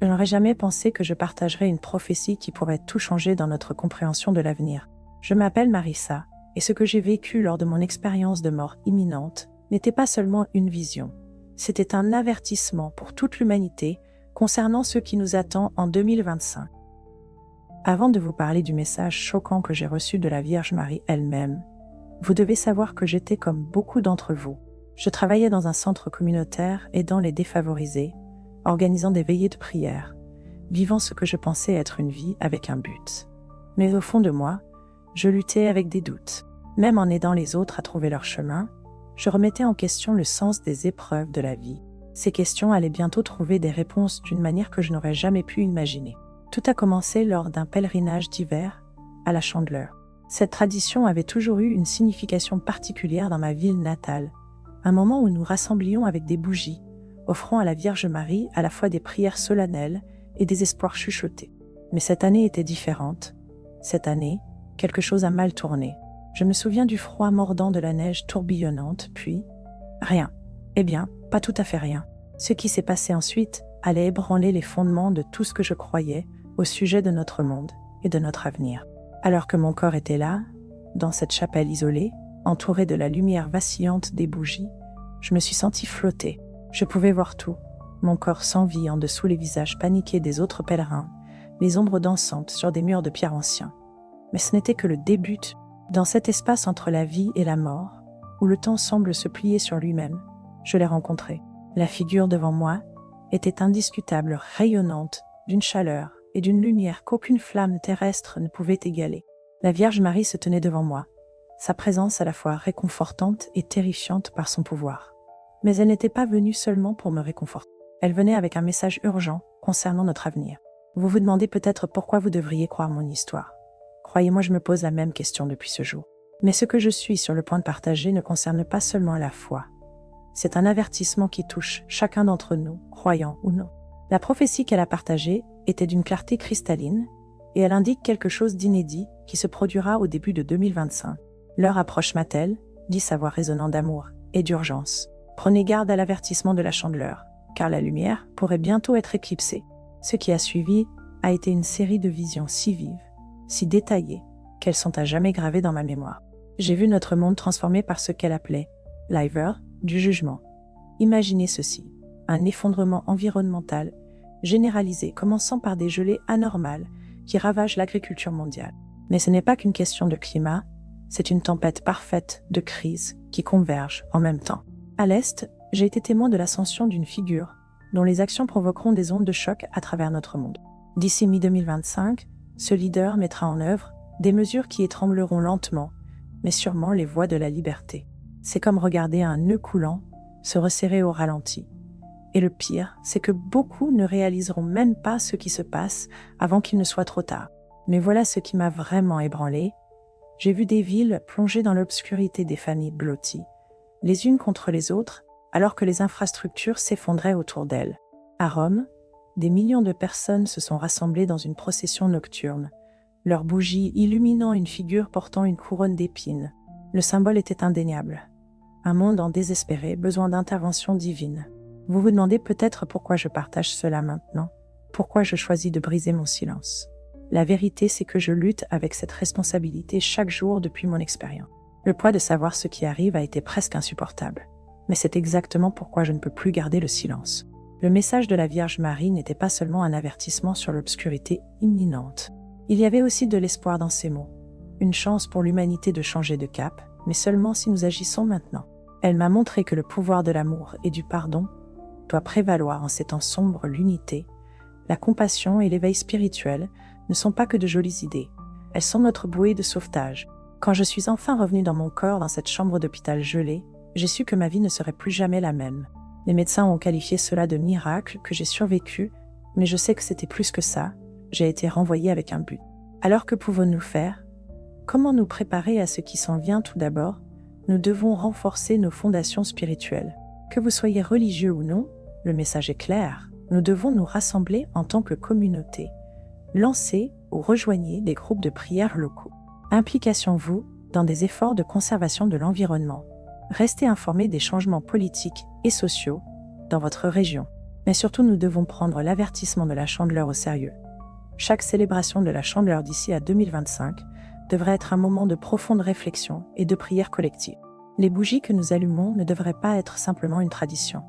Je n'aurais jamais pensé que je partagerais une prophétie qui pourrait tout changer dans notre compréhension de l'avenir. Je m'appelle Marissa, et ce que j'ai vécu lors de mon expérience de mort imminente n'était pas seulement une vision. C'était un avertissement pour toute l'humanité concernant ce qui nous attend en 2025. Avant de vous parler du message choquant que j'ai reçu de la Vierge Marie elle-même, vous devez savoir que j'étais comme beaucoup d'entre vous. Je travaillais dans un centre communautaire aidant les défavorisés, organisant des veillées de prière, vivant ce que je pensais être une vie avec un but. Mais au fond de moi, je luttais avec des doutes. Même en aidant les autres à trouver leur chemin, je remettais en question le sens des épreuves de la vie. Ces questions allaient bientôt trouver des réponses d'une manière que je n'aurais jamais pu imaginer. Tout a commencé lors d'un pèlerinage d'hiver à la Chandeleur. Cette tradition avait toujours eu une signification particulière dans ma ville natale, un moment où nous rassemblions avec des bougies, offrant à la Vierge Marie à la fois des prières solennelles et des espoirs chuchotés. Mais cette année était différente. Cette année, quelque chose a mal tourné. Je me souviens du froid mordant de la neige tourbillonnante, puis rien. Eh bien, pas tout à fait rien. Ce qui s'est passé ensuite allait ébranler les fondements de tout ce que je croyais au sujet de notre monde et de notre avenir. Alors que mon corps était là, dans cette chapelle isolée, entourée de la lumière vacillante des bougies, je me suis sentie flotter. Je pouvais voir tout, mon corps sans vie en dessous les visages paniqués des autres pèlerins, les ombres dansantes sur des murs de pierre anciens. Mais ce n'était que le début. Dans cet espace entre la vie et la mort, où le temps semble se plier sur lui-même, je l'ai rencontré. La figure devant moi était indiscutable, rayonnante, d'une chaleur et d'une lumière qu'aucune flamme terrestre ne pouvait égaler. La Vierge Marie se tenait devant moi, sa présence à la fois réconfortante et terrifiante par son pouvoir. Mais elle n'était pas venue seulement pour me réconforter. Elle venait avec un message urgent concernant notre avenir. Vous vous demandez peut-être pourquoi vous devriez croire mon histoire. Croyez-moi, je me pose la même question depuis ce jour. Mais ce que je suis sur le point de partager ne concerne pas seulement la foi. C'est un avertissement qui touche chacun d'entre nous, croyants ou non. La prophétie qu'elle a partagée était d'une clarté cristalline, et elle indique quelque chose d'inédit qui se produira au début de 2025. L'heure approche, m'a-t-elle, dit sa voix résonnant d'amour et d'urgence. Prenez garde à l'avertissement de la Chandeleur, car la lumière pourrait bientôt être éclipsée. Ce qui a suivi a été une série de visions si vives, si détaillées, qu'elles sont à jamais gravées dans ma mémoire. J'ai vu notre monde transformé par ce qu'elle appelait l'hiver du jugement. Imaginez ceci, un effondrement environnemental généralisé commençant par des gelées anormales qui ravagent l'agriculture mondiale. Mais ce n'est pas qu'une question de climat, c'est une tempête parfaite de crises qui convergent en même temps. À l'Est, j'ai été témoin de l'ascension d'une figure dont les actions provoqueront des ondes de choc à travers notre monde. D'ici mi-2025, ce leader mettra en œuvre des mesures qui étrangleront lentement, mais sûrement les voies de la liberté. C'est comme regarder un nœud coulant se resserrer au ralenti. Et le pire, c'est que beaucoup ne réaliseront même pas ce qui se passe avant qu'il ne soit trop tard. Mais voilà ce qui m'a vraiment ébranlé. J'ai vu des villes plongées dans l'obscurité, des familles blotties, les unes contre les autres, alors que les infrastructures s'effondraient autour d'elles. À Rome, des millions de personnes se sont rassemblées dans une procession nocturne, leurs bougies illuminant une figure portant une couronne d'épines. Le symbole était indéniable. Un monde en désespéré, besoin d'intervention divine. Vous vous demandez peut-être pourquoi je partage cela maintenant, pourquoi je choisis de briser mon silence. La vérité, c'est que je lutte avec cette responsabilité chaque jour depuis mon expérience. Le poids de savoir ce qui arrive a été presque insupportable. Mais c'est exactement pourquoi je ne peux plus garder le silence. Le message de la Vierge Marie n'était pas seulement un avertissement sur l'obscurité imminente. Il y avait aussi de l'espoir dans ces mots. Une chance pour l'humanité de changer de cap, mais seulement si nous agissons maintenant. Elle m'a montré que le pouvoir de l'amour et du pardon doit prévaloir en ces temps sombres. L'unité, la compassion et l'éveil spirituel ne sont pas que de jolies idées. Elles sont notre bouée de sauvetage. Quand je suis enfin revenue dans mon corps dans cette chambre d'hôpital gelée, j'ai su que ma vie ne serait plus jamais la même. Les médecins ont qualifié cela de miracle, que j'ai survécu, mais je sais que c'était plus que ça. J'ai été renvoyée avec un but. Alors que pouvons-nous faire? Comment nous préparer à ce qui s'en vient? Tout d'abord, nous devons renforcer nos fondations spirituelles. Que vous soyez religieux ou non, le message est clair. Nous devons nous rassembler en tant que communauté. Lancez ou rejoignez des groupes de prière locaux. Impliquez-vous dans des efforts de conservation de l'environnement. Restez informés des changements politiques et sociaux dans votre région. Mais surtout, nous devons prendre l'avertissement de la Chandeleur au sérieux. Chaque célébration de la Chandeleur d'ici à 2025 devrait être un moment de profonde réflexion et de prière collective. Les bougies que nous allumons ne devraient pas être simplement une tradition.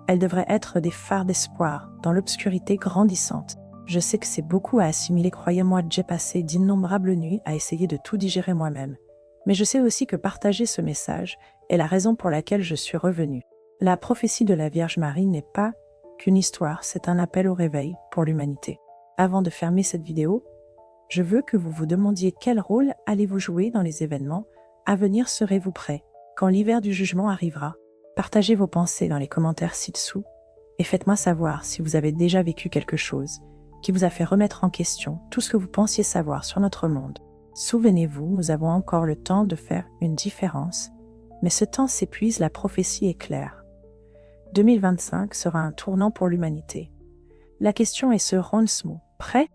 Elles devraient être des phares d'espoir dans l'obscurité grandissante. Je sais que c'est beaucoup à assimiler, croyez-moi, j'ai passé d'innombrables nuits à essayer de tout digérer moi-même. Mais je sais aussi que partager ce message est la raison pour laquelle je suis revenue. La prophétie de la Vierge Marie n'est pas qu'une histoire, c'est un appel au réveil pour l'humanité. Avant de fermer cette vidéo, je veux que vous vous demandiez quel rôle allez-vous jouer dans les événements à venir. Serez-vous prêts quand l'hiver du jugement arrivera? Partagez vos pensées dans les commentaires ci-dessous et faites-moi savoir si vous avez déjà vécu quelque chose qui vous a fait remettre en question tout ce que vous pensiez savoir sur notre monde. Souvenez-vous, nous avons encore le temps de faire une différence, mais ce temps s'épuise, la prophétie est claire. 2025 sera un tournant pour l'humanité. La question est, serons-nous prêts?